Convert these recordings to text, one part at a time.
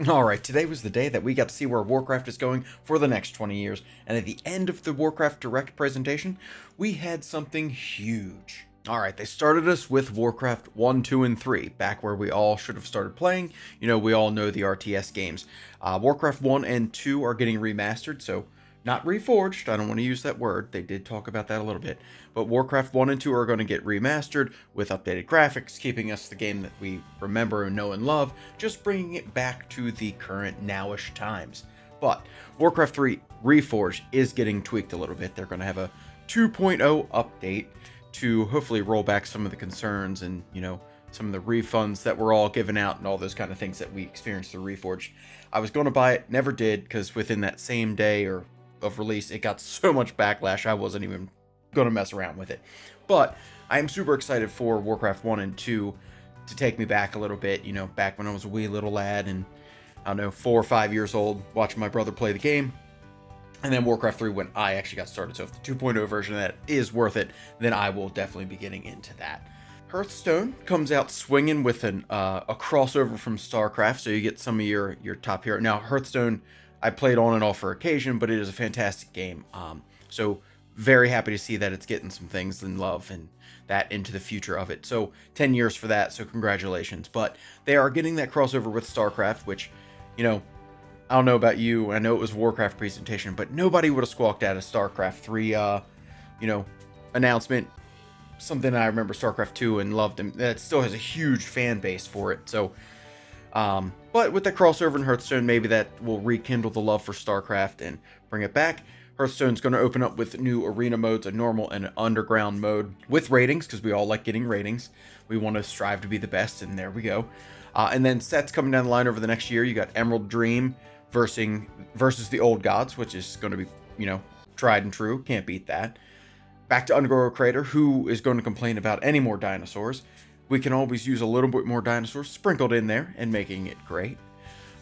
Alright, today was the day that we got to see where Warcraft is going for the next 20 years, and at the end of the Warcraft Direct presentation, we had something huge. Alright, they started us with Warcraft 1, 2, and 3, back where we all should have started playing. You know, we all know the RTS games. Warcraft 1 and 2 are getting remastered, so not reforged, I don't want to use that word, they did talk about that a little bit, but Warcraft 1 and 2 are going to get remastered with updated graphics, keeping us the game that we remember and know and love, just bringing it back to the current nowish times. But Warcraft 3 Reforged is getting tweaked a little bit. They're going to have a 2.0 update to hopefully roll back some of the concerns and, you know, some of the refunds that were all given out and all those kind of things that we experienced through Reforged. I was going to buy it, never did, because within that same day or of release, it got so much backlash, I wasn't even going to mess around with it. But I am super excited for Warcraft 1 and 2 to take me back a little bit, you know, back when I was a wee little lad and, I don't know, 4 or 5 years old, watching my brother play the game. And then Warcraft 3 when I actually got started. So if the 2.0 version of that is worth it, then I will definitely be getting into that. Hearthstone comes out swinging with a crossover from StarCraft, so you get some of your top hero. Now, Hearthstone, I played on and off for occasion, but it is a fantastic game. So very happy to see that it's getting some things in love and that into the future of it. So 10 years for that, so congratulations. But they are getting that crossover with StarCraft, which, you know, I don't know about you, I know it was a Warcraft presentation, but nobody would have squawked at a StarCraft 3, you know, announcement. Something I remember StarCraft 2 and loved, and that still has a huge fan base for it. So, but with the crossover in Hearthstone, maybe that will rekindle the love for StarCraft and bring it back. Hearthstone's going to open up with new arena modes, a normal and an underground mode with ratings, because we all like getting ratings. We want to strive to be the best, and there we go. And then sets coming down the line over the next year. You got Emerald Dream versus the Old Gods, which is going to be, you know, tried and true. Can't beat that. Back to Underground Crater. Who is going to complain about any more dinosaurs? We can always use a little bit more dinosaurs sprinkled in there and making it great.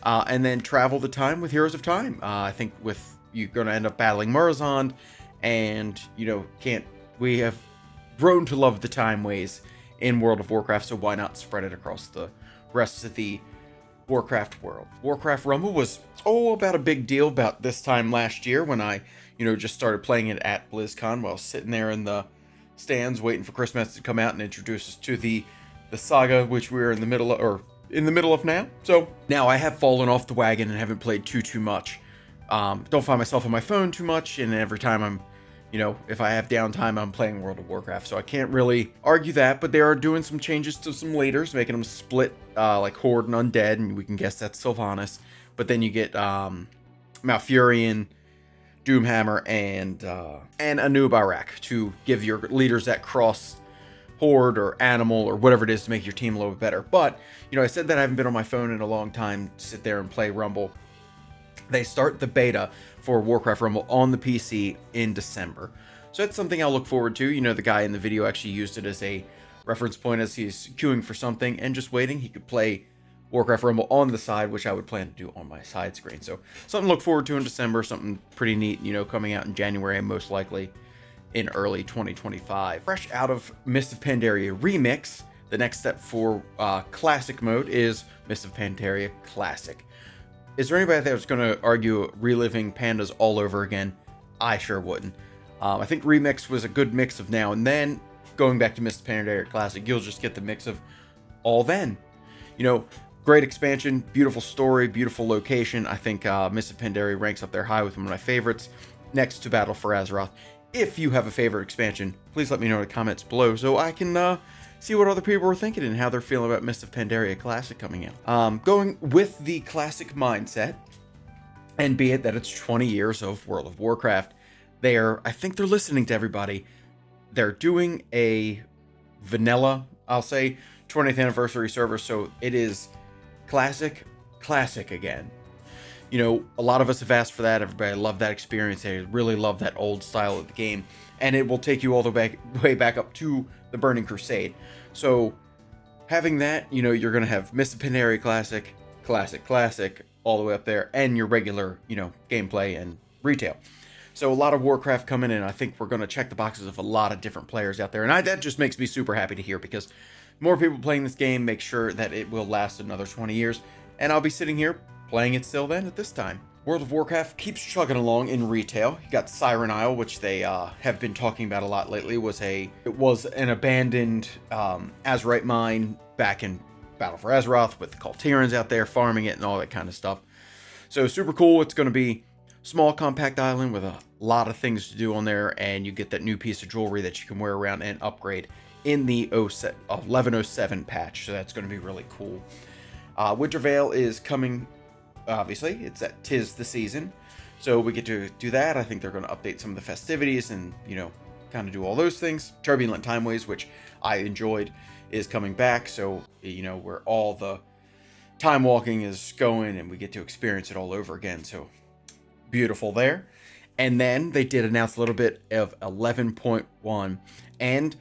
And then Travel the Time with Heroes of Time. I think with you're going to end up battling Murazond, and, you know, we have grown to love the time ways in World of Warcraft, so why not spread it across the rest of the Warcraft world. Warcraft Rumble was about a big deal about this time last year when I, you know, just started playing it at BlizzCon while sitting there in the stands waiting for Chris Metz to come out and introduce us to the saga, which we're in the middle of now. So now I have fallen off the wagon and haven't played too much. Don't find myself on my phone too much, and every time I'm, you know, if I have downtime, I'm playing World of Warcraft, so I can't really argue that, but they are doing some changes to some leaders, making them split, like Horde and Undead, and we can guess that's Sylvanas, but then you get, Malfurion, Doomhammer, and Anub Arak to give your leaders that cross Horde or Animal or whatever it is to make your team a little bit better. But, you know, I said that I haven't been on my phone in a long time to sit there and play Rumble. They start the beta for Warcraft Rumble on the PC in December. So that's something I'll look forward to. You know, the guy in the video actually used it as a reference point as he's queuing for something and just waiting. He could play Warcraft Rumble on the side, which I would plan to do on my side screen. So something to look forward to in December, something pretty neat, you know, coming out in January and most likely in early 2025. Fresh out of Mists of Pandaria Remix, the next step for Classic mode is Mists of Pandaria Classic. Is there anybody that's going to argue reliving pandas all over again? I sure wouldn't. I think Remix was a good mix of now and then. Going back to Mists of Pandaria Classic, you'll just get the mix of all then. You know, great expansion, beautiful story, beautiful location. I think Mists of Pandaria ranks up there high with one of my favorites, next to Battle for Azeroth. If you have a favorite expansion, please let me know in the comments below so I can see what other people are thinking and how they're feeling about Mists of Pandaria Classic coming out. Going with the classic mindset, and be it that it's 20 years of World of Warcraft, I think they're listening to everybody. They're doing a vanilla, I'll say, 20th anniversary server, so it is classic again. You know, a lot of us have asked for that. Everybody loved that experience. They really love that old style of the game. And it will take you all the way back up to the Burning Crusade. So, having that, you know, you're going to have Mists of Pandaria Classic, all the way up there, and your regular, you know, gameplay and retail. So, a lot of Warcraft coming in. I think we're going to check the boxes of a lot of different players out there. And that just makes me super happy to hear, because more people playing this game make sure that it will last another 20 years. And I'll be sitting here playing it still then at this time. World of Warcraft keeps chugging along in retail. You got Siren Isle, which they have been talking about a lot lately. It was an abandoned Azerite mine back in Battle for Azeroth with the Kalterans out there farming it and all that kind of stuff. So super cool. It's going to be small, compact island with a lot of things to do on there, and you get that new piece of jewelry that you can wear around and upgrade in the 1107 patch. So that's going to be really cool. Wintervale is coming. Obviously, it's at 'tis the season, so we get to do that. I think they're going to update some of the festivities and, you know, kind of do all those things. Turbulent Timeways, which I enjoyed, is coming back, so, you know, where all the time walking is going and we get to experience it all over again. So beautiful there. And then they did announce a little bit of 11.1, and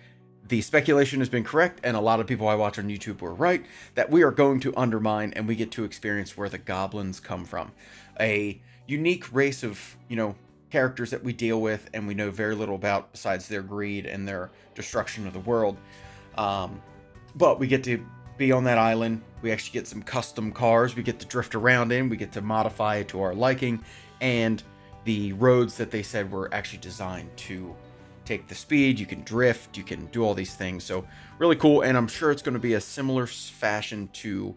the speculation has been correct, and a lot of people I watch on YouTube were right, that we are going to undermine and we get to experience where the goblins come from. A unique race of, you know, characters that we deal with and we know very little about besides their greed and their destruction of the world. But we get to be on that island. We actually get some custom cars we get to drift around in. We get to modify it to our liking, and the roads that they said were actually designed to take the speed. You can drift, you can do all these things. So really cool, and I'm sure it's going to be a similar fashion to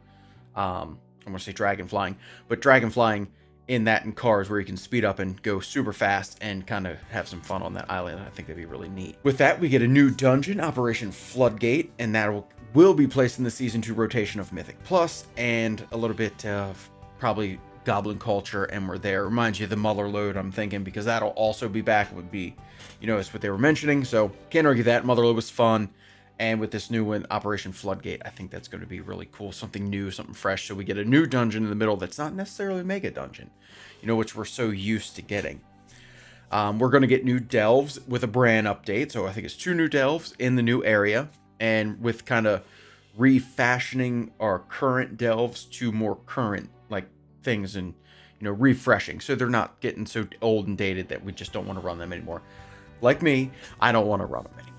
I'm going to say dragon flying, but dragon flying in that in cars where you can speed up and go super fast and kind of have some fun on that island. I think that'd be really neat. With that, we get a new dungeon, Operation Floodgate, and that will be placed in the Season 2 rotation of Mythic Plus, and a little bit of probably Goblin culture, and we're there. Reminds you of the Muller load, I'm thinking, because that'll also be back. It would be, you know, it's what they were mentioning, so can't argue that. Mother load was fun, and with this new one, Operation Floodgate, I think that's going to be really cool. Something new, something fresh, so we get a new dungeon in the middle that's not necessarily a mega dungeon, you know, which we're so used to getting. We're going to get new delves with a brand update, so I think it's 2 new delves in the new area, and with kind of refashioning our current delves to more current, like, things, and, you know, refreshing, so they're not getting so old and dated that we just don't want to run them anymore. Like me, I don't want to run them anymore.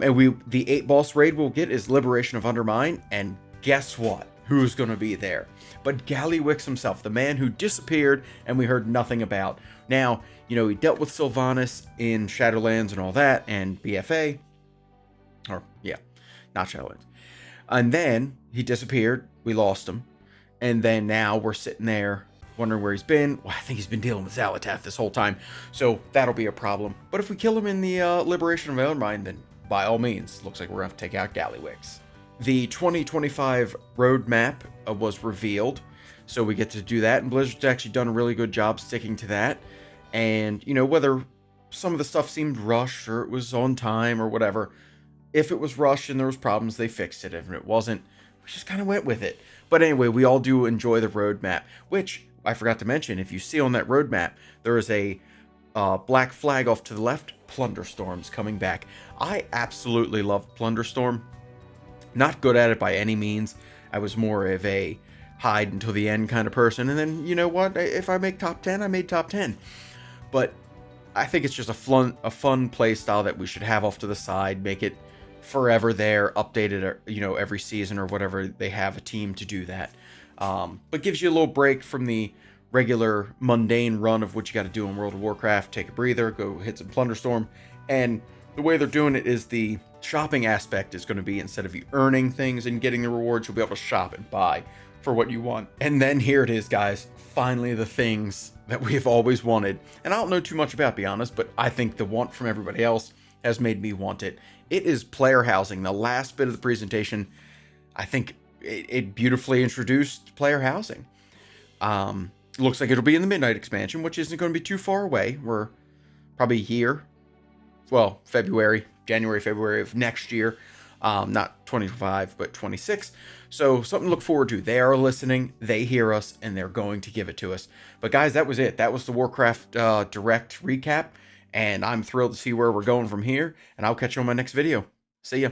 And the 8 boss raid we'll get is Liberation of Undermine, and guess what? Who's going to be there? But Gallywix himself, the man who disappeared and we heard nothing about. Now, you know, he dealt with Sylvanas in Shadowlands and all that, and BFA, or yeah, not Shadowlands. And then he disappeared. We lost him. And then now we're sitting there wondering where he's been. Well, I think he's been dealing with Xalatath this whole time, so that'll be a problem. But if we kill him in the Liberation of Undermine, then by all means, looks like we're going to have to take out Gallywix. The 2025 roadmap was revealed, so we get to do that, and Blizzard's actually done a really good job sticking to that. And, you know, whether some of the stuff seemed rushed or it was on time or whatever, if it was rushed and there was problems, they fixed it. If it wasn't, we just kind of went with it. But anyway, we all do enjoy the roadmap, which I forgot to mention. If you see on that roadmap, there is a black flag off to the left. Plunderstorm's coming back. I absolutely love Plunderstorm. Not good at it by any means. I was more of a hide until the end kind of person. And then, you know what? If I make top 10, I made top 10. But I think it's just a fun play style that we should have off to the side. Make it forever there, updated, you know, every season or whatever. They have a team to do that. But gives you a little break from the regular mundane run of what you got to do in World of Warcraft. Take a breather, go hit some Plunderstorm. And the way they're doing it is the shopping aspect is going to be, instead of you earning things and getting the rewards, you'll be able to shop and buy for what you want. And then here it is, guys. Finally, the things that we have always wanted. And I don't know too much about, be honest, but I think the want from everybody else has made me want it. It is player housing. The last bit of the presentation, I think it beautifully introduced player housing. Looks like it'll be in the Midnight expansion, which isn't going to be too far away. We're probably a year. Well, January, February of next year. Not 25, but 26. So something to look forward to. They are listening, they hear us, and they're going to give it to us. But guys, that was it. That was the Warcraft Direct recap. And I'm thrilled to see where we're going from here. And I'll catch you on my next video. See ya.